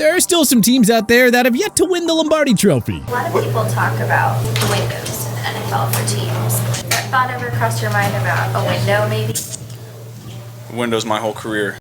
there are still some teams out there that have yet to win the Lombardi Trophy. A lot of people talk about windows in the NFL for teams. That thought ever crossed your mind about a window, maybe? Windows my whole career.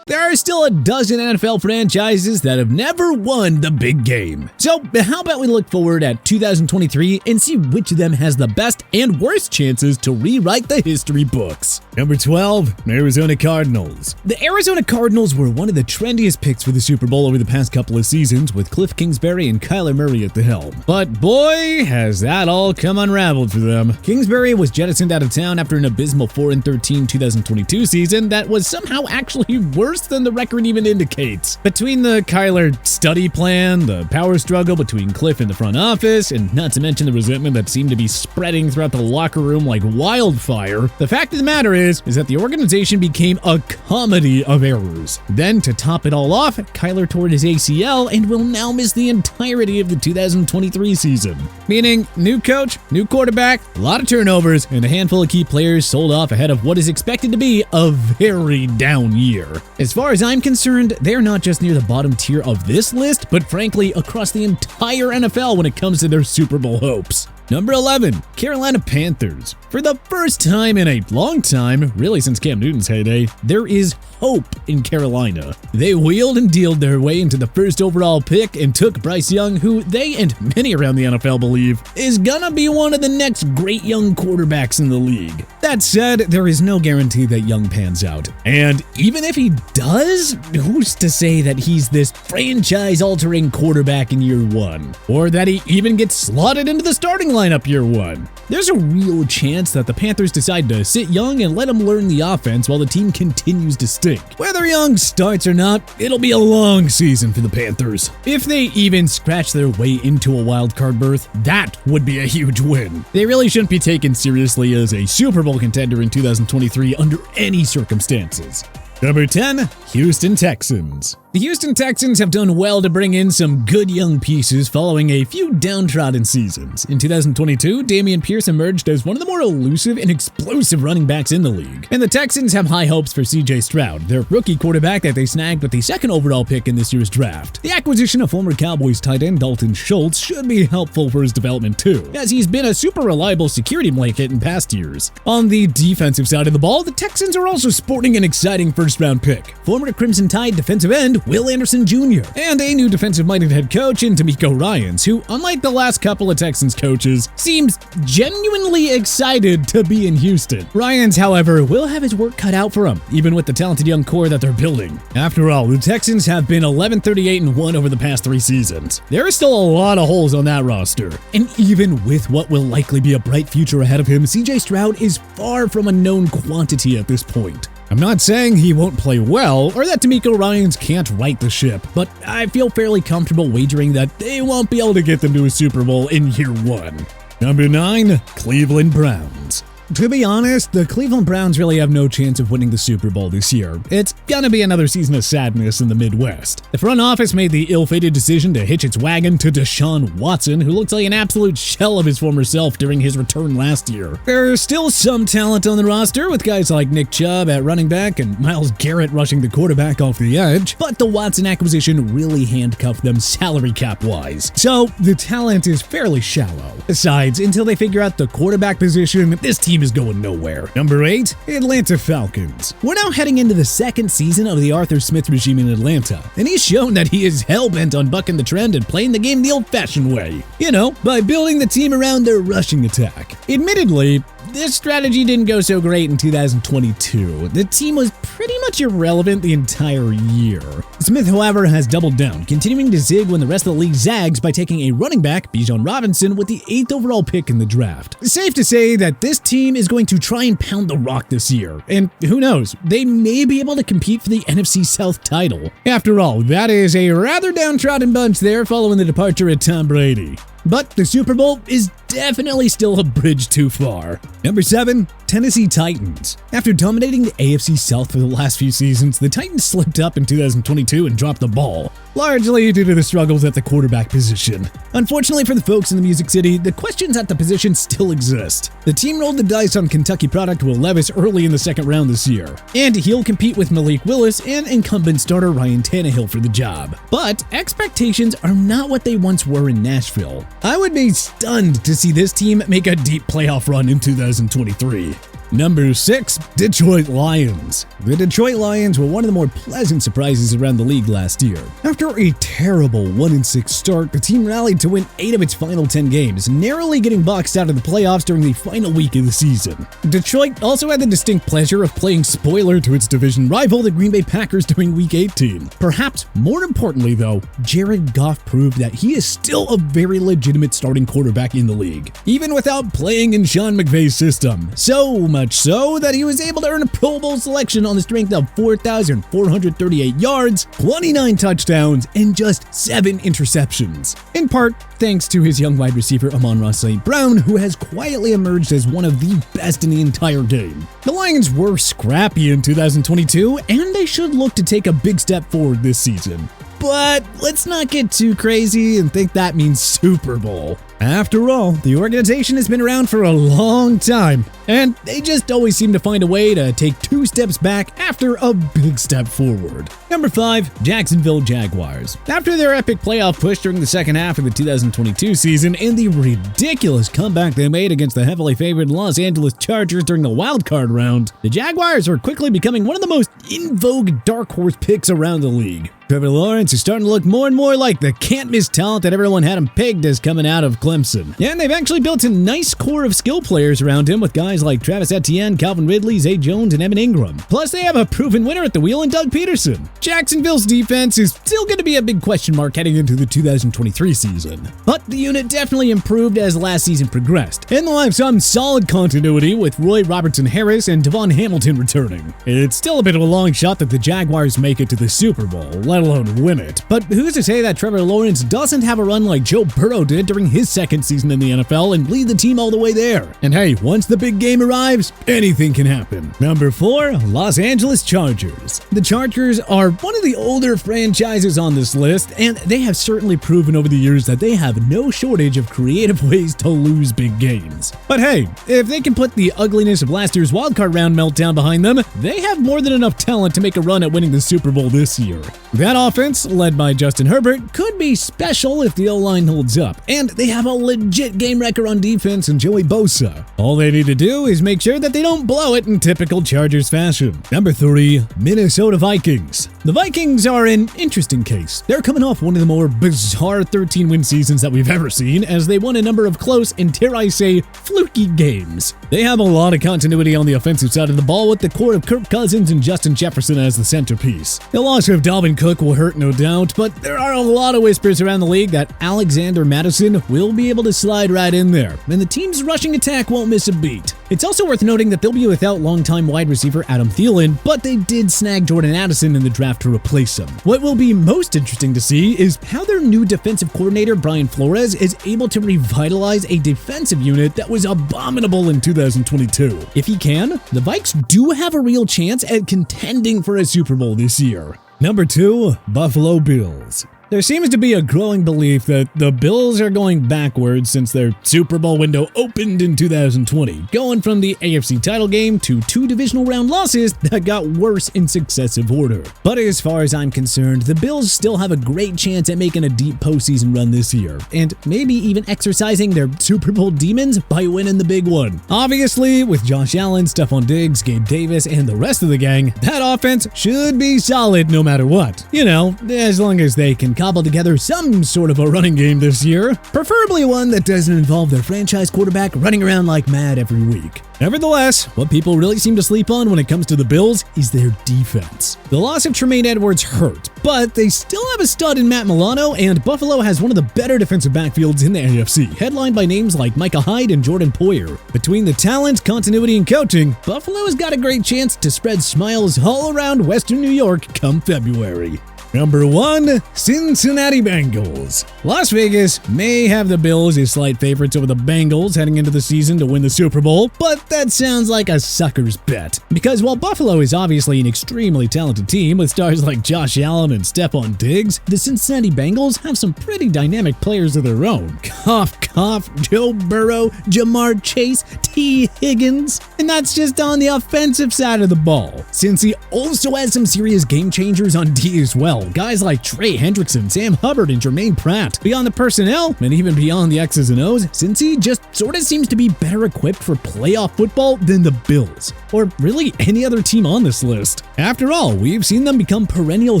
There are still a dozen NFL franchises that have never won the big game. So how about we look forward at 2023 and see which of them has the best and worst chances to rewrite the history books. Number 12, Arizona Cardinals. The Arizona Cardinals were one of the trendiest picks for the Super Bowl over the past couple of seasons, with Cliff Kingsbury and Kyler Murray at the helm. But boy, has that all come unraveled for them. Kingsbury was jettisoned out of town after an abysmal 4-13 2022 season that was somehow actually worse than the record even indicates. Between the Kyler study plan, the power struggle between Cliff and the front office, and not to mention the resentment that seemed to be spreading throughout the locker room like wildfire, the fact of the matter is that the organization became a comedy of errors. Then, to top it all off, Kyler tore his ACL and will now miss the entirety of the 2023 season. Meaning, new coach, new quarterback, a lot of turnovers, and a handful of key players sold off ahead of what is expected to be a very down year. As far as I'm concerned, they're not just near the bottom tier of this list, but frankly across the entire NFL when it comes to their Super Bowl hopes. Number 11, Carolina Panthers. For the first time in a long time, really since Cam Newton's heyday, there is hope in Carolina. They wheeled and dealed their way into the first overall pick and took Bryce Young, who they and many around the NFL believe is gonna be one of the next great young quarterbacks in the league. That said, there is no guarantee that Young pans out. And even if he does, who's to say that he's this franchise-altering quarterback in year one? Or that he even gets slotted into the starting lineup year one? There's a real chance that the Panthers decide to sit Young and let him learn the offense while the team continues to stink. Whether Young starts or not, it'll be a long season for the Panthers. If they even scratch their way into a wildcard berth, that would be a huge win. They really shouldn't be taken seriously as a Super Bowl contender in 2023 under any circumstances. Number 10, Houston Texans. The Houston Texans have done well to bring in some good young pieces following a few downtrodden seasons. In 2022, Dameon Pierce emerged as one of the more elusive and explosive running backs in the league. And the Texans have high hopes for CJ Stroud, their rookie quarterback that they snagged with the second overall pick in this year's draft. The acquisition of former Cowboys tight end Dalton Schultz should be helpful for his development too, as he's been a super reliable security blanket in past years. On the defensive side of the ball, the Texans are also sporting an exciting first-round pick. Former Crimson Tide defensive end Will Anderson Jr. and a new defensive-minded head coach in D'Amico Ryans, who, unlike the last couple of Texans coaches, seems genuinely excited to be in Houston. Ryans, however, will have his work cut out for him, even with the talented young core that they're building. After all, the Texans have been 11-38-1 over the past 3 seasons. There are still a lot of holes on that roster. And even with what will likely be a bright future ahead of him, CJ Stroud is far from a known quantity at this point. I'm not saying he won't play well or that D'Amico Ryans can't right the ship, but I feel fairly comfortable wagering that they won't be able to get them to a Super Bowl in year one. Number 9, Cleveland Browns. To be honest, the Cleveland Browns really have no chance of winning the Super Bowl this year. It's gonna be another season of sadness in the Midwest. The front office made the ill-fated decision to hitch its wagon to Deshaun Watson, who looks like an absolute shell of his former self during his return last year. There's still some talent on the roster, with guys like Nick Chubb at running back and Myles Garrett rushing the quarterback off the edge, but the Watson acquisition really handcuffed them salary cap-wise, so the talent is fairly shallow. Besides, until they figure out the quarterback position, this team is going nowhere. Number 8, Atlanta Falcons. We're now heading into the second season of the Arthur Smith regime in Atlanta, and he's shown that he is hell-bent on bucking the trend and playing the game the old-fashioned way. You know, by building the team around their rushing attack. Admittedly, this strategy didn't go so great in 2022. The team was pretty much irrelevant the entire year. Smith, however, has doubled down, continuing to zig when the rest of the league zags by taking a running back, Bijan Robinson, with the 8th overall pick in the draft. Safe to say that this team is going to try and pound the rock this year, and who knows, they may be able to compete for the NFC South title. After all, that is a rather downtrodden bunch there following the departure of Tom Brady. But the Super Bowl is definitely still a bridge too far. Number 7, Tennessee Titans. After dominating the AFC South for the last few seasons, the Titans slipped up in 2022 and dropped the ball, largely due to the struggles at the quarterback position. Unfortunately for the folks in the Music City, the questions at the position still exist. The team rolled the dice on Kentucky product Will Levis early in the second round this year, and he'll compete with Malik Willis and incumbent starter Ryan Tannehill for the job. But expectations are not what they once were in Nashville. I would be stunned to see this team make a deep playoff run in 2023. Number 6, Detroit Lions. The Detroit Lions were one of the more pleasant surprises around the league last year. After a terrible 1-6 start, the team rallied to win 8 of its final 10 games, narrowly getting boxed out of the playoffs during the final week of the season. Detroit also had the distinct pleasure of playing spoiler to its division rival, the Green Bay Packers, during Week 18. Perhaps more importantly, though, Jared Goff proved that he is still a very legitimate starting quarterback in the league, even without playing in Sean McVay's system. So much so that he was able to earn a Pro Bowl selection on the strength of 4,438 yards, 29 touchdowns, and just 7 interceptions. In part, thanks to his young wide receiver Amon-Ra St. Brown, who has quietly emerged as one of the best in the entire game. The Lions were scrappy in 2022, and they should look to take a big step forward this season. But let's not get too crazy and think that means Super Bowl. After all, the organization has been around for a long time, and they just always seem to find a way to take 2 steps back after a big step forward. Number 5, Jacksonville Jaguars. After their epic playoff push during the second half of the 2022 season and the ridiculous comeback they made against the heavily favored Los Angeles Chargers during the wildcard round, the Jaguars are quickly becoming one of the most in vogue dark horse picks around the league. Trevor Lawrence is starting to look more and more like the can't-miss talent that everyone had him pegged as coming out of Clemson. And they've actually built a nice core of skill players around him with guys like Travis Etienne, Calvin Ridley, Zay Jones, and Evan Ingram. Plus, they have a proven winner at the wheel in Doug Peterson. Jacksonville's defense is still going to be a big question mark heading into the 2023 season. But the unit definitely improved as last season progressed, and they'll have some solid continuity with Roy Robertson Harris and Devon Hamilton returning. It's still a bit of a long shot that the Jaguars make it to the Super Bowl, let alone win it. But who's to say that Trevor Lawrence doesn't have a run like Joe Burrow did during his second season in the NFL and lead the team all the way there? And hey, once the big game arrives, anything can happen. Number 4, Los Angeles Chargers. The Chargers are one of the older franchises on this list, and they have certainly proven over the years that they have no shortage of creative ways to lose big games. But hey, if they can put the ugliness of last year's wildcard round meltdown behind them, they have more than enough talent to make a run at winning the Super Bowl this year. That offense, led by Justin Herbert, could be special if the O-line holds up, and they have a legit game wrecker on defense in Joey Bosa. All they need to do is make sure that they don't blow it in typical Chargers fashion. Number 3, Minnesota Vikings. The Vikings are an interesting case. They're coming off one of the more bizarre 13-win seasons that we've ever seen, as they won a number of close and, dare I say, fluky games. They have a lot of continuity on the offensive side of the ball, with the core of Kirk Cousins and Justin Jefferson as the centerpiece. The loss of Dalvin Cook will hurt, no doubt, but there are a lot of whispers around the league that Alexander Mattison will be able to slide right in there, and the team's rushing attack won't miss a beat. It's also worth noting that they'll be without longtime wide receiver Adam Thielen, but they did snag Jordan Addison in the draft to replace him. What will be most interesting to see is how their new defensive coordinator Brian Flores is able to revitalize a defensive unit that was abominable in 2022. If he can, the Vikes do have a real chance at contending for a Super Bowl this year. Number 2, Buffalo Bills. There seems to be a growing belief that the Bills are going backwards since their Super Bowl window opened in 2020, going from the AFC title game to 2 divisional round losses that got worse in successive order. But as far as I'm concerned, the Bills still have a great chance at making a deep postseason run this year, and maybe even exercising their Super Bowl demons by winning the big one. Obviously, with Josh Allen, Stephon Diggs, Gabe Davis, and the rest of the gang, that offense should be solid no matter what. You know, as long as they can cobble together some sort of a running game this year, preferably one that doesn't involve their franchise quarterback running around like mad every week. Nevertheless, what people really seem to sleep on when it comes to the Bills is their defense. The loss of Tremaine Edwards hurt, but they still have a stud in Matt Milano, and Buffalo has one of the better defensive backfields in the AFC, headlined by names like Micah Hyde and Jordan Poyer. Between the talent, continuity, and coaching, Buffalo has got a great chance to spread smiles all around Western New York come February. Number 1, Cincinnati Bengals. Las Vegas may have the Bills as slight favorites over the Bengals heading into the season to win the Super Bowl, but that sounds like a sucker's bet. Because while Buffalo is obviously an extremely talented team with stars like Josh Allen and Stephon Diggs, the Cincinnati Bengals have some pretty dynamic players of their own. Cough, cough, Joe Burrow, Jamar Chase, T. Higgins. And that's just on the offensive side of the ball. Cincy also has some serious game changers on D as well. Guys like Trey Hendrickson, Sam Hubbard, and Jermaine Pratt. Beyond the personnel, and even beyond the X's and O's, Cincy just sort of seems to be better equipped for playoff football than the Bills, or really any other team on this list. After all, we've seen them become perennial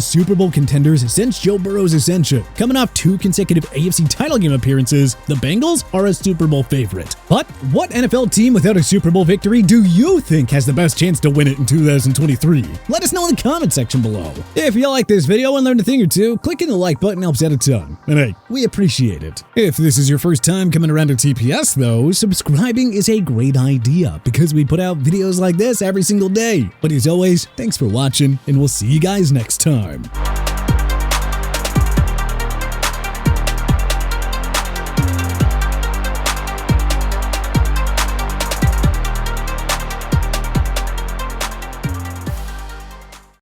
Super Bowl contenders since Joe Burrow's ascension. Coming off 2 consecutive AFC title game appearances, the Bengals are a Super Bowl favorite. But what NFL team without a Super Bowl victory do you think has the best chance to win it in 2023? Let us know in the comment section below. If you like this video and learned a thing or two, clicking the like button helps out a ton. And hey, we appreciate it. If this is your first time coming around to TPS though, subscribing is a great idea because we put out videos like this every single day. But as always, thanks for watching and we'll see you guys next time.